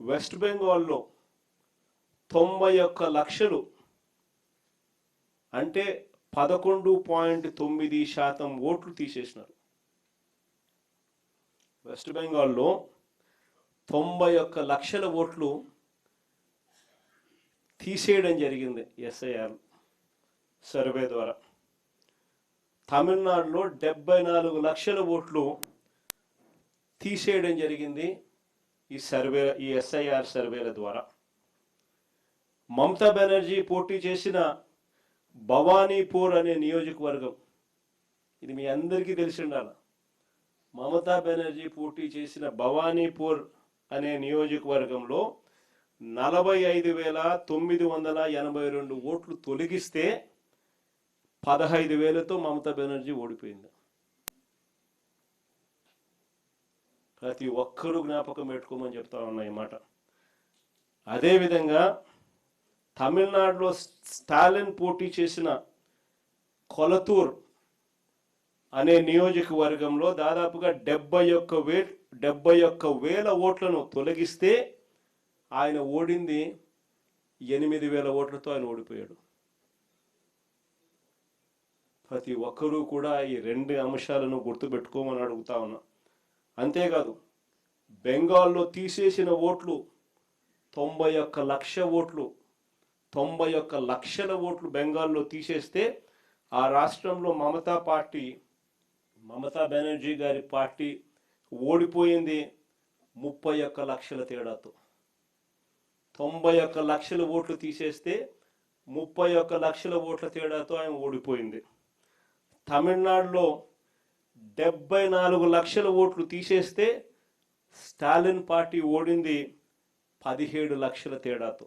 West బెంగాల్లో 91 లక్షలు అంటే 11.9% ఓట్లు తీసేసినారు. వెస్ట్ బెంగాల్లో 91 లక్షల ఓట్లు తీసేయడం జరిగింది ఎస్ఐఆర్ సర్వే ద్వారా. తమిళనాడులో 74 లక్షల ఓట్లు తీసేయడం జరిగింది ఈ ఎస్ఐఆర్ సర్వేల ద్వారా. మమతా బెనర్జీ పోటీ చేసిన భవానీపూర్ అనే నియోజకవర్గం, ఇది మీ అందరికీ తెలిసి ఉండాలి. మమతా బెనర్జీ పోటీ చేసిన భవానీపూర్ అనే నియోజకవర్గంలో 45,982 ఓట్లు తొలగిస్తే 15,000తో మమతా బెనర్జీ ఓడిపోయింది. ప్రతి ఒక్కరూ జ్ఞాపకం పెట్టుకోమని చెప్తా ఉన్నా ఈ మాట. అదేవిధంగా తమిళనాడులో స్టాలిన్ పోటీ చేసిన కొలతూర్ అనే నియోజకవర్గంలో దాదాపుగా 71,000 ఓట్లను తొలగిస్తే ఆయన ఓడింది 8,000 ఓట్లతో ఆయన ఓడిపోయాడు. ప్రతి ఒక్కరూ కూడా ఈ 2 అంశాలను గుర్తుపెట్టుకోమని అడుగుతా ఉన్నా. అంతేకాదు బెంగాల్లో తీసేసిన ఓట్లు 91 లక్ష ఓట్లు, 91 లక్షల ఓట్లు బెంగాల్లో తీసేస్తే ఆ రాష్ట్రంలో మమతా బెనర్జీ గారి పార్టీ ఓడిపోయింది 31 లక్షల తేడాతో. 91 లక్షల ఓట్లు తీసేస్తే 31 లక్షల ఓట్ల తేడాతో ఆయన ఓడిపోయింది. తమిళనాడులో 74 లక్షల ఓట్లు తీసేస్తే స్టాలిన్ పార్టీ ఓడింది 17 లక్షల తేడాతో.